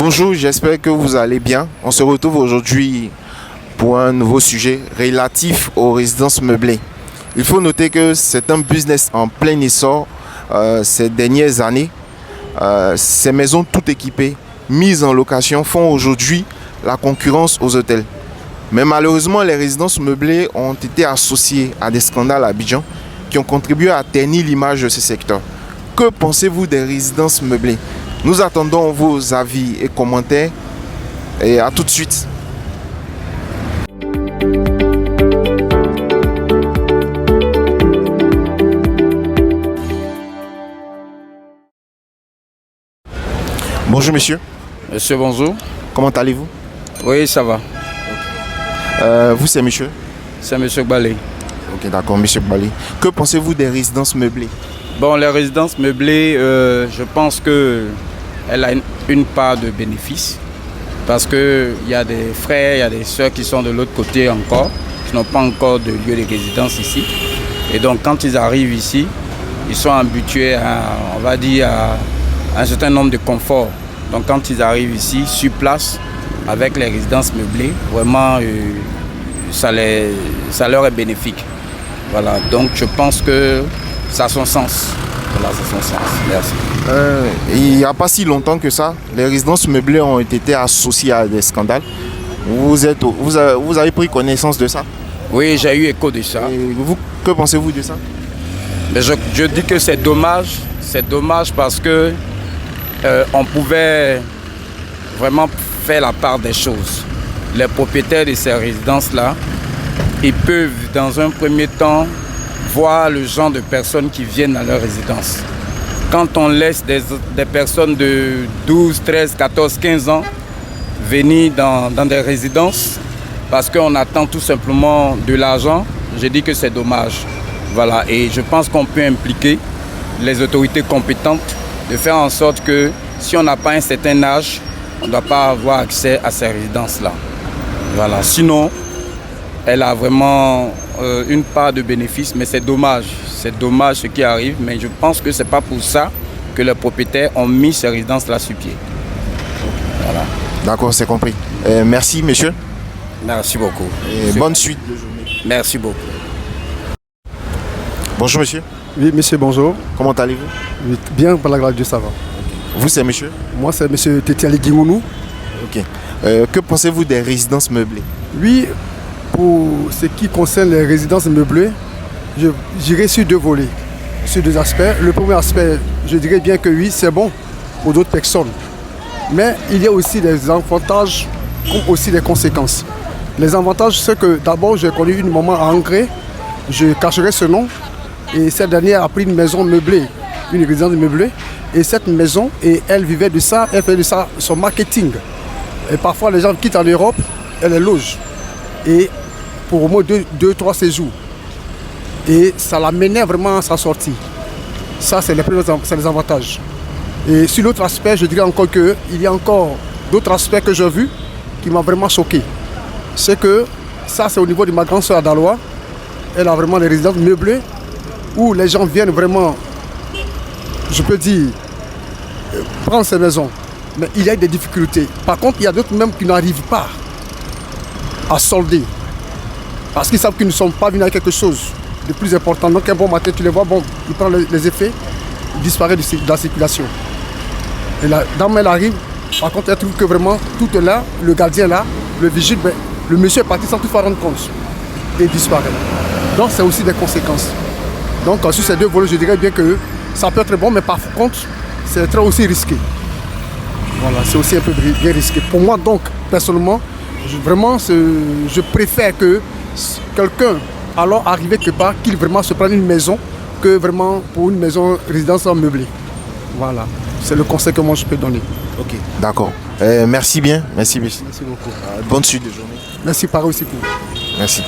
Bonjour, j'espère que vous allez bien. On se retrouve aujourd'hui pour un nouveau sujet relatif aux résidences meublées. Il faut noter que c'est un business en plein essor ces dernières années. Ces maisons toutes équipées, mises en location, font aujourd'hui la concurrence aux hôtels. Mais malheureusement, les résidences meublées ont été associées à des scandales à Abidjan qui ont contribué à ternir l'image de ce secteur. Que pensez-vous des résidences meublées? Nous attendons vos avis et commentaires et à tout de suite. Bonjour monsieur. Monsieur, bonjour. Comment allez-vous? Oui, ça va. Vous c'est monsieur? C'est monsieur Balé. Ok, d'accord, monsieur Bali. Que pensez-vous des résidences meublées? Bon, les résidences meublées, je pense qu'elle a une part de bénéfice parce qu'il y a des frères, il y a des soeurs qui sont de l'autre côté encore, qui n'ont pas encore de lieu de résidence ici. Et donc, quand ils arrivent ici, ils sont habitués à, on va dire, à un certain nombre de conforts. Donc, quand ils arrivent ici, sur place, avec les résidences meublées, vraiment, ça leur est bénéfique. Voilà, donc je pense que ça a son sens. Voilà, ça a son sens. Merci. Il n'y a pas si longtemps que ça, les résidences meublées ont été associées à des scandales. Vous avez pris connaissance de ça? Oui, j'ai eu écho de ça. Et vous, que pensez-vous de ça? Mais je dis que c'est dommage. C'est dommage parce que on pouvait vraiment faire la part des choses. Les propriétaires de ces résidences-là, ils peuvent dans un premier temps voir le genre de personnes qui viennent à leur résidence. Quand on laisse des personnes de 12, 13, 14, 15 ans venir dans des résidences parce qu'on attend tout simplement de l'argent, je dis que c'est dommage. Voilà. Et je pense qu'on peut impliquer les autorités compétentes de faire en sorte que si on n'a pas un certain âge, on ne doit pas avoir accès à ces résidences-là. Voilà. Sinon, elle a vraiment une part de bénéfice, mais c'est dommage. C'est dommage ce qui arrive, mais je pense que ce n'est pas pour ça que les propriétaires ont mis ces résidences-là sur pied. Voilà. D'accord, c'est compris. Merci monsieur. Merci beaucoup. Et bonne suite de journée. Merci beaucoup. Bonjour monsieur. Oui, monsieur, bonjour. Comment allez-vous? Oui, bien, par la grâce de Dieu, ça va. Vous c'est monsieur? Moi, c'est monsieur Tetiali Guimounou. Ok. Que pensez-vous des résidences meublées? Oui, pour ce qui concerne les résidences meublées, j'irai sur deux volets, sur deux aspects. Le premier aspect, je dirais bien que oui, c'est bon pour d'autres personnes. Mais il y a aussi des avantages comme aussi des conséquences. Les avantages, c'est que d'abord, j'ai connu une maman à Ancré, je cacherai ce nom, et cette dernière a pris une maison meublée, une résidence meublée. Et cette maison, et elle vivait de ça, elle fait de ça son marketing. Et parfois, les gens quittent en Europe, elle les loge. Et pour au moins 2-3 séjours. Et ça l'amenait vraiment à sa sortie. Ça, c'est les avantages. Et sur l'autre aspect, je dirais encore qu'il y a encore d'autres aspects que j'ai vus qui m'ont vraiment choqué. C'est que ça, c'est au niveau de ma grande soeur Adaloa. Elle a vraiment des résidences meublées où les gens viennent vraiment, je peux dire, prendre ces maisons. Mais il y a des difficultés. Par contre, il y a d'autres même qui n'arrivent pas à solder. Parce qu'ils savent qu'ils ne sont pas venus avec quelque chose de plus important. Donc un bon matin, tu les vois, bon, ils prennent les effets, ils disparaissent de la circulation. Et la dame, elle arrive, par contre, elle trouve que vraiment, tout est là, le gardien là, le vigile, ben, le monsieur est parti sans tout faire rendre compte. Et il disparaît. Donc c'est aussi des conséquences. Donc sur ces deux volets, je dirais bien que ça peut être bon, mais par contre, c'est très aussi risqué. Voilà, c'est aussi un peu bien risqué. Pour moi, donc, personnellement, je préfère que quelqu'un, alors arrivé quelque part, qu'il vraiment se prenne une maison, que vraiment pour une maison résidence meublée. Voilà, c'est le conseil que moi je peux donner. Ok, d'accord. Merci bien, merci monsieur. Merci beaucoup. Bonne suite de journée. Merci, pareil aussi pour vous. Merci.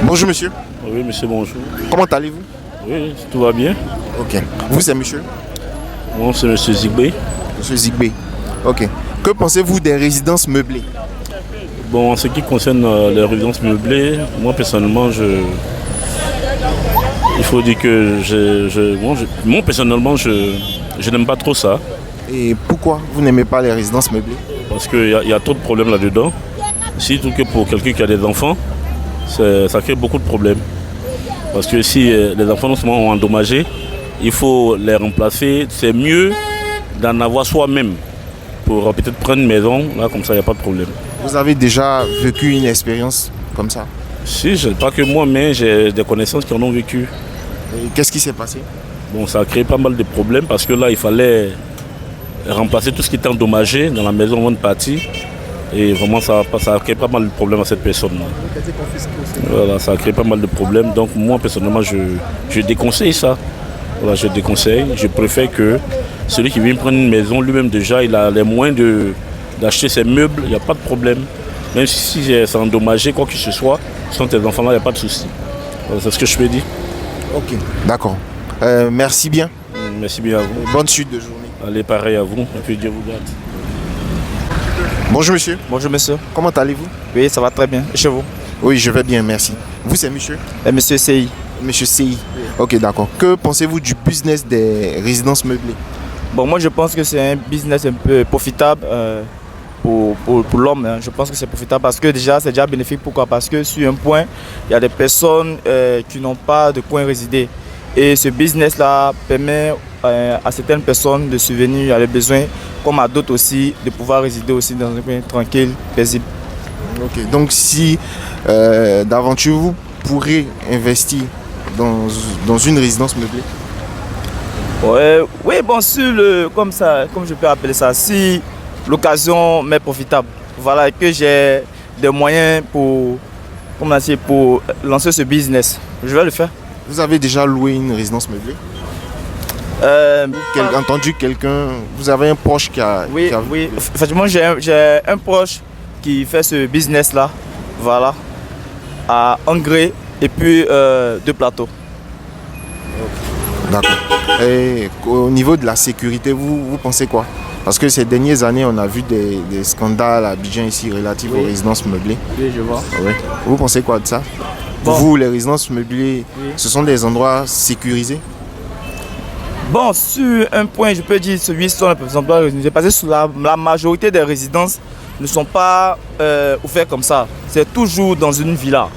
Bonjour monsieur. Oui, monsieur, bonjour. Comment allez-vous? Oui, tout va bien. Ok. Vous c'est monsieur? Moi, c'est monsieur Zigbé. Monsieur Zigbé. Ok. Que pensez-vous des résidences meublées? Bon, en ce qui concerne les résidences meublées, moi personnellement, il faut dire que moi personnellement, je n'aime pas trop ça. Et pourquoi vous n'aimez pas les résidences meublées? Parce qu'il y a trop de problèmes là-dedans. Surtout que pour quelqu'un qui a des enfants, ça crée beaucoup de problèmes. Parce que si les enfants non seulement ont endommagé, il faut les remplacer. C'est mieux d'en avoir soi-même pour peut-être prendre une maison. Là, comme ça, il n'y a pas de problème. Vous avez déjà vécu une expérience comme ça? Si, pas que moi, mais j'ai des connaissances qui en ont vécu. Et qu'est-ce qui s'est passé? Bon, ça a créé pas mal de problèmes parce que là, il fallait remplacer tout ce qui était endommagé dans la maison avant de partir. Et vraiment, ça a créé pas mal de problèmes à cette personne-là. Voilà, ça a créé pas mal de problèmes. Donc moi, personnellement, je déconseille ça. Voilà, je déconseille. Je préfère que celui qui vient prendre une maison, lui-même déjà, il a les moyens d'acheter ses meubles, il n'y a pas de problème. Même si c'est endommagé, quoi que ce soit, sans tes enfants-là, il n'y a pas de souci. Voilà, c'est ce que je peux dire. Ok, d'accord. Merci bien. Merci bien à vous. Bonne suite de journée. Allez, pareil à vous. Et puis Dieu vous garde. Bonjour monsieur. Bonjour monsieur. Comment allez-vous? Oui, ça va très bien. Et chez vous? Oui, je vais bien, merci. Vous, c'est monsieur? Monsieur CI. Monsieur CI. Ok, d'accord. Que pensez-vous du business des résidences meublées? Bon, moi je pense que c'est un business un peu profitable pour l'homme. Hein. Je pense que c'est profitable parce que déjà c'est déjà bénéfique. Pourquoi? Parce que sur un point, il y a des personnes qui n'ont pas de coin résider. Et ce business-là permet à certaines personnes de subvenir à leurs besoins, comme à d'autres aussi, de pouvoir résider aussi dans un coin tranquille, paisible. Ok, donc si d'aventure vous pourrez investir dans une résidence meublée? Ouais, oui, bon, comme ça, comme je peux appeler ça, si l'occasion m'est profitable, voilà, et que j'ai des moyens pour lancer ce business, je vais le faire. Vous avez déjà loué une résidence meublée? Entendu quelqu'un, vous avez un proche qui a... Oui, oui. Effectivement, j'ai un proche qui fait ce business-là, voilà, à Angré et puis 2 plateaux. D'accord. Et au niveau de la sécurité, vous pensez quoi? Parce que ces dernières années, on a vu des scandales à Abidjan ici relatifs aux résidences meublées. Oui, je vois. Ouais. Vous pensez quoi de ça? Bon. Vous, les résidences meublées, ce sont des endroits sécurisés? Bon, sur un point, je peux dire que celui sont des endroits résidences. Parce que la majorité des résidences ne sont pas ouvertes comme ça. C'est toujours dans une villa.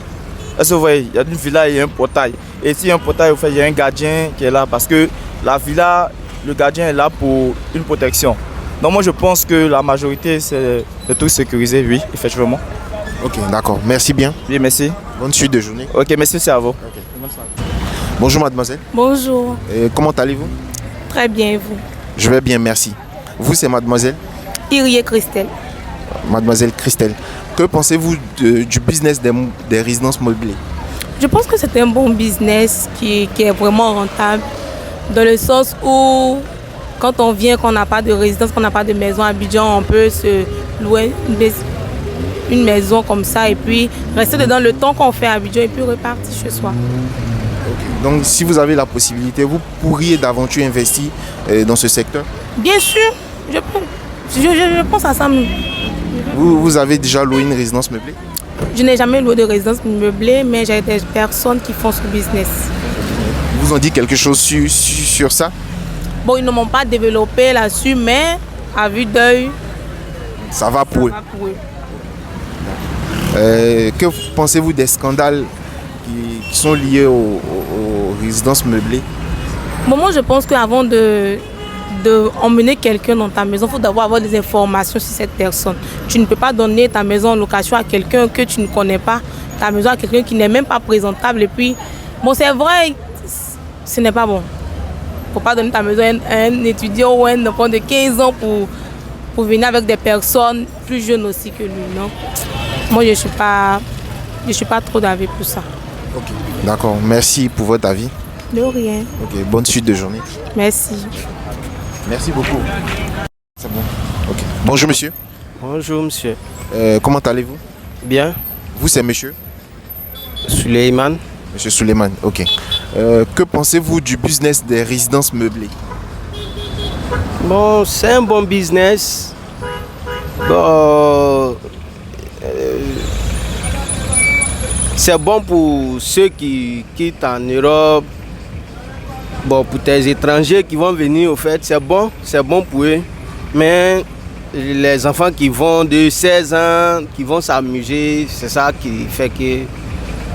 Est-ce que vous voyez, il y a une villa et il y a un portail. Et s'il y a un portail, il y a un gardien qui est là parce que la villa, le gardien est là pour une protection. Donc moi je pense que la majorité c'est tout sécurisé, oui, effectivement. Ok, d'accord. Merci bien. Oui, merci. Bonne suite de journée. Ok, merci, c'est à vous. Okay. Bonjour mademoiselle. Bonjour. Et comment allez-vous? Très bien, et vous? Je vais bien, merci. Vous, c'est mademoiselle? Irie Christelle. Mademoiselle Christelle. Que pensez-vous du business des résidences meublées? Je pense que c'est un bon business qui est vraiment rentable, dans le sens où quand on vient, qu'on n'a pas de résidence, qu'on n'a pas de maison à Abidjan, on peut se louer une maison comme ça et puis rester dedans le temps qu'on fait à Abidjan et puis repartir chez soi. Okay. Donc si vous avez la possibilité, vous pourriez d'aventure investir dans ce secteur? Bien sûr, je pense à ça. Vous avez déjà loué une résidence meublée? Je n'ai jamais loué de résidence meublée, mais j'ai des personnes qui font ce business. Vous ont dit quelque chose sur ça? Bon, ils ne m'ont pas développé là-dessus, mais à vue d'œil, ça va pour eux. Que pensez-vous des scandales qui sont liés aux résidences meublées? Bon, moi, je pense qu'avant de emmener quelqu'un dans ta maison, il faut d'abord avoir des informations sur cette personne. Tu ne peux pas donner ta maison en location à quelqu'un que tu ne connais pas, ta maison à quelqu'un qui n'est même pas présentable. Et puis, bon, c'est vrai, ce n'est pas bon. Il ne faut pas donner ta maison à un étudiant ou à un enfant de 15 ans pour venir avec des personnes plus jeunes aussi que lui. Non? Moi, je ne suis pas trop d'avis pour ça. Ok, d'accord. Merci pour votre avis. De rien. Ok, bonne suite de journée. Merci. Merci beaucoup. C'est bon. Ok. Bonjour monsieur. Bonjour monsieur. Comment allez-vous? Bien. Vous c'est monsieur? Suleiman. Monsieur Suleiman, ok. Que pensez-vous du business des résidences meublées? Bon, c'est un bon business. Bon, c'est bon pour ceux qui quittent en Europe. Bon, pour tes étrangers qui vont venir, au fait, c'est bon pour eux. Mais les enfants qui vont de 16 ans, qui vont s'amuser, c'est ça qui fait que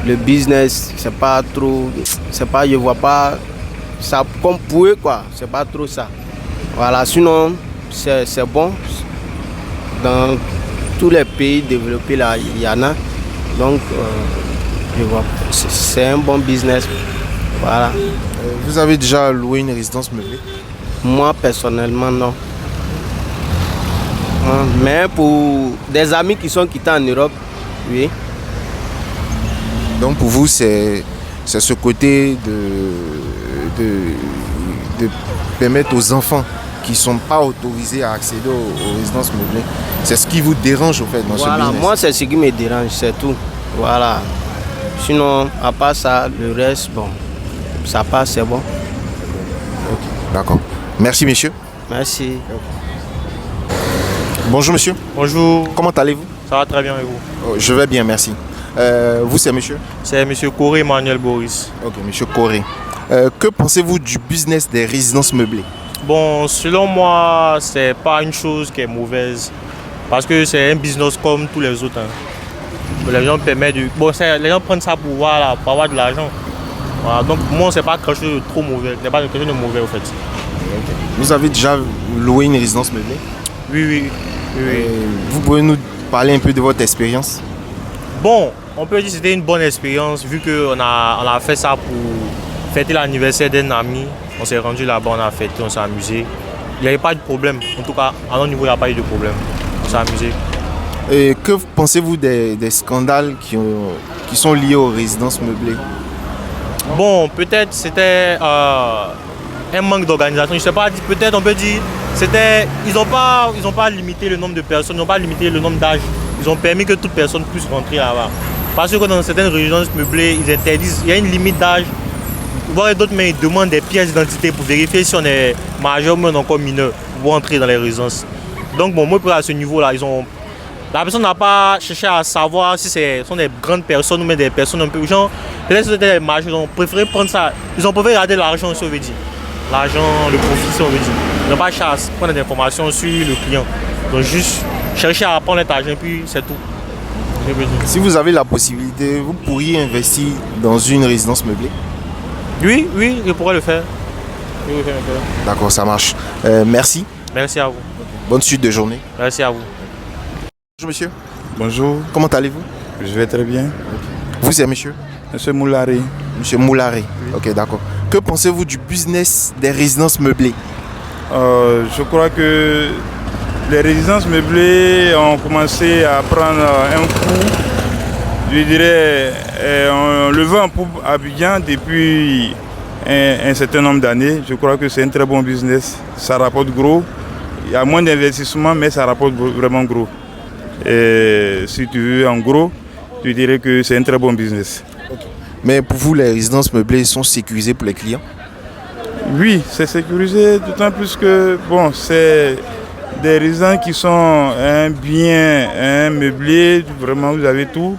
le business, c'est pas trop, je vois pas ça comme pour eux, quoi. C'est pas trop ça. Voilà, sinon, c'est bon. Dans tous les pays développés, là, il y en a. Donc, je vois, c'est un bon business. Voilà. Vous avez déjà loué une résidence meublée? Moi, personnellement, non. Mais pour des amis qui sont quittés en Europe, oui. Donc pour vous, c'est ce côté de permettre aux enfants qui ne sont pas autorisés à accéder aux résidences meublées. C'est ce qui vous dérange au fait dans ce business? Moi, c'est ce qui me dérange, c'est tout. Voilà. Sinon, à part ça, le reste, bon, ça passe, c'est bon. Ok, d'accord. Merci, monsieur. Merci. Bonjour, monsieur. Bonjour. Comment allez-vous? Ça va très bien et vous? Je vais bien, merci. Vous, c'est monsieur? C'est monsieur Coré Emmanuel Boris. Ok, monsieur Coré. Que pensez-vous du business des résidences meublées? Bon, selon moi, c'est pas une chose qui est mauvaise. Parce que c'est un business comme tous les autres. Les gens permettent de... Bon, les gens prennent ça pour, voilà, pour avoir de l'argent. Voilà, donc moi, c'est pas quelque chose de trop mauvais. Ce n'est pas quelque chose de mauvais, en fait. Okay. Vous avez déjà loué une résidence meublée? Oui. Vous pouvez nous parler un peu de votre expérience? Bon, on peut dire que c'était une bonne expérience vu qu'on a fait ça pour fêter l'anniversaire d'un ami. On s'est rendu là-bas, on a fêté, on s'est amusé. Il n'y avait pas de problème. En tout cas, à notre niveau, il n'y a pas eu de problème. On s'est amusé. Et que pensez-vous des scandales qui sont liés aux résidences meublées? Bon, peut-être c'était un manque d'organisation. Je ne sais pas, peut-être on peut dire ils n'ont pas limité le nombre de personnes, ils n'ont pas limité le nombre d'âges. Ils ont permis que toute personne puisse rentrer là-bas. Parce que dans certaines résidences meublées, ils interdisent, il y a une limite d'âge. Voire d'autres, mais ils demandent des pièces d'identité pour vérifier si on est majeur ou encore mineur pour entrer dans les résidences. Donc bon, moi à ce niveau-là, la personne n'a pas cherché à savoir si ce sont des grandes personnes ou même des personnes un peu genre. Peut-être que c'était des majeurs, ils ont préféré prendre ça. Ils ont préféré garder l'argent, si on veut dire. L'argent, le profit, si on veut dire. Ils n'ont pas cherché à prendre des informations sur le client. Donc juste chercher à prendre l'argent, puis c'est tout. Si vous avez la possibilité, vous pourriez investir dans une résidence meublée? Oui, je pourrais le faire. D'accord, ça marche. Merci. Merci à vous. Bonne suite de journée. Merci à vous. Bonjour monsieur. Bonjour. Comment allez-vous? Je vais très bien. Vous c'est monsieur? Monsieur Moulari. Monsieur Moulari. Ok, d'accord. Que pensez-vous du business des résidences meublées? Je crois que les résidences meublées ont commencé à prendre un coup, je dirais, on le vend en poupe à Abidjan depuis un certain nombre d'années. Je crois que c'est un très bon business. Ça rapporte gros. Il y a moins d'investissement, mais ça rapporte vraiment gros. Et si tu veux en gros, je dirais que c'est un très bon business. Okay. Mais pour vous, les résidences meublées sont sécurisées pour les clients? Oui, c'est sécurisé, d'autant plus que bon, c'est des résidences qui sont un bien meublé, vraiment vous avez tout.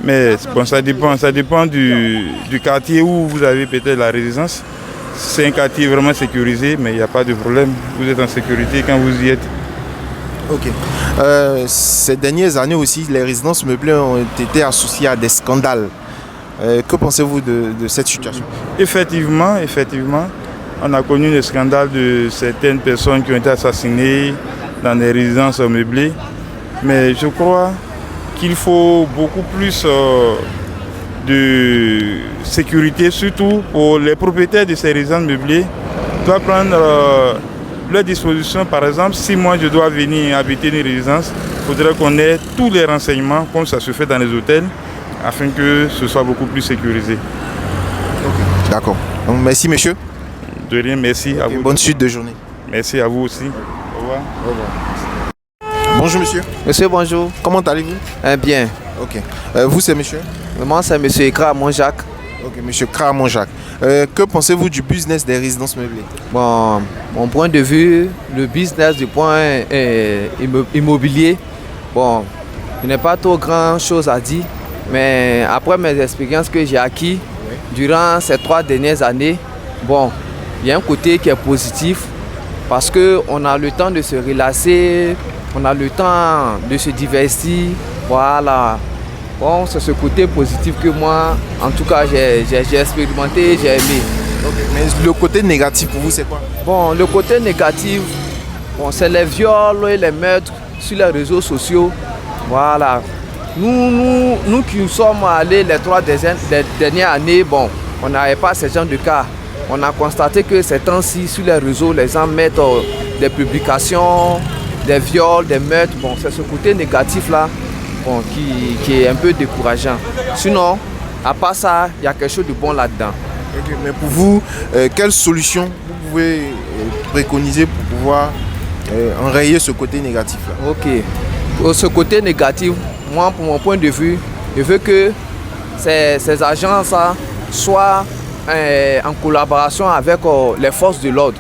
Mais bon, ça dépend du quartier où vous avez peut-être la résidence. C'est un quartier vraiment sécurisé, mais il n'y a pas de problème. Vous êtes en sécurité quand vous y êtes. Ok. Ces dernières années aussi, les résidences meublées ont été associées à des scandales. Que pensez-vous de cette situation? Effectivement, on a connu des scandales de certaines personnes qui ont été assassinées dans des résidences meublées. Mais je crois qu'il faut beaucoup plus de sécurité, surtout pour les propriétaires de ces résidences meublées. Ils doivent prendre leurs dispositions. Par exemple, si moi je dois venir habiter une résidence, il faudrait qu'on ait tous les renseignements, comme ça se fait dans les hôtels, afin que ce soit beaucoup plus sécurisé. Okay. D'accord. Donc merci monsieur. De rien, merci à vous. Bonne suite de journée. Merci à vous aussi. Au revoir. Au revoir. Bonjour monsieur. Monsieur, bonjour. Comment allez-vous? Bien. Ok. Vous c'est monsieur? Moi c'est monsieur Kramon Jacques. Ok, monsieur Kramon Jacques. Que pensez-vous du business des résidences meublées? Bon, mon point de vue, le business du point immobilier, bon, il n'est pas trop grand chose à dire, mais après mes expériences que j'ai acquises durant ces 3 dernières années, bon, il y a un côté qui est positif parce qu'on a le temps de se relaxer, on a le temps de se divertir. Voilà. Bon, c'est ce côté positif que moi, en tout cas, j'ai expérimenté, j'ai aimé. Okay. Mais le côté négatif pour vous, c'est quoi? Bon, le côté négatif, bon, c'est les viols et les meurtres sur les réseaux sociaux. Voilà. Nous qui sommes allés les 3 dernières années, bon, on n'avait pas ce genre de cas. On a constaté que ces temps-ci, sur les réseaux, les gens mettent des publications, des viols, des meurtres. Bon, c'est ce côté négatif-là, bon, qui est un peu décourageant. Sinon, à part ça, il y a quelque chose de bon là-dedans. Okay. Mais pour vous, quelle solution vous pouvez préconiser pour pouvoir enrayer ce côté négatif-là? Ok. Pour ce côté négatif, moi, pour mon point de vue, je veux que ces agences-là soient en collaboration avec les forces de l'ordre.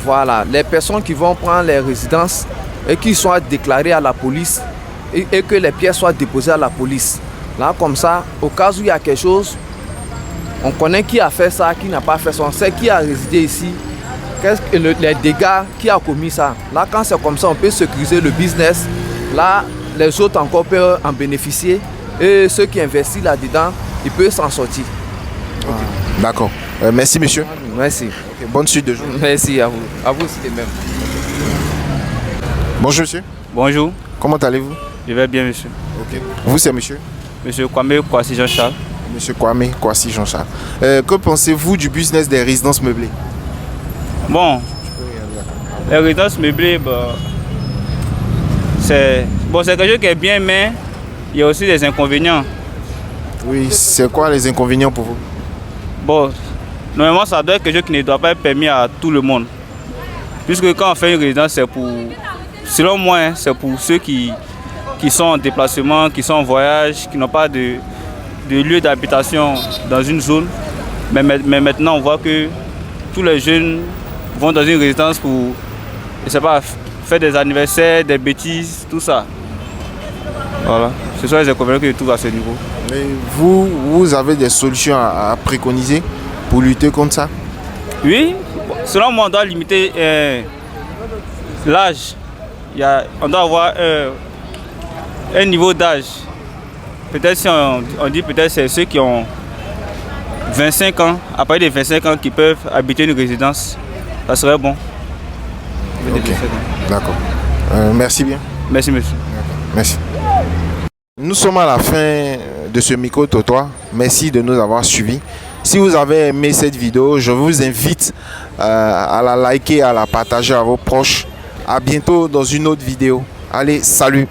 Voilà, les personnes qui vont prendre les résidences et qui soient déclarées à la police et que les pièces soient déposées à la police. Là, comme ça, au cas où il y a quelque chose, on connaît qui a fait ça, qui n'a pas fait ça, on sait qui a résidé ici, les dégâts, qui a commis ça. Là, quand c'est comme ça, on peut sécuriser le business. Là, les autres encore peuvent en bénéficier et ceux qui investissent là-dedans, ils peuvent s'en sortir. Okay. D'accord. Merci, monsieur. Merci. Okay. Bonne suite de journée. Merci à vous. À vous aussi de même. Bonjour, monsieur. Bonjour. Comment allez-vous? Je vais bien, monsieur. Ok. Vous, c'est monsieur? Monsieur Kwame Kwasi Jean-Charles. Monsieur Kwame Kwasi Jean-Charles. Que pensez-vous du business des résidences meublées? Bon, les résidences meublées, c'est quelque chose qui est bien, mais il y a aussi des inconvénients. Oui, c'est quoi les inconvénients pour vous? Bon, normalement, ça doit être quelque chose qui ne doit pas être permis à tout le monde. Puisque quand on fait une résidence, c'est pour, selon moi, c'est pour ceux qui sont en déplacement, qui sont en voyage, qui n'ont pas de lieu d'habitation dans une zone. Mais maintenant, on voit que tous les jeunes vont dans une résidence pour, je sais pas, faire des anniversaires, des bêtises, tout ça. Voilà, ce sont les inconvénients que je trouve à ce niveau. Et vous avez des solutions à préconiser pour lutter contre ça? Oui, selon moi, on doit limiter l'âge. On doit avoir un niveau d'âge. Peut-être si on dit peut-être c'est ceux qui ont 25 ans, à partir de 25 ans qui peuvent habiter une résidence, ça serait bon. Okay. D'accord. Merci bien. Merci, monsieur. Merci. Nous sommes à la fin de ce micro-trottoir. Merci de nous avoir suivis. Si vous avez aimé cette vidéo, je vous invite à la liker, à la partager à vos proches. À bientôt dans une autre vidéo. Allez, salut!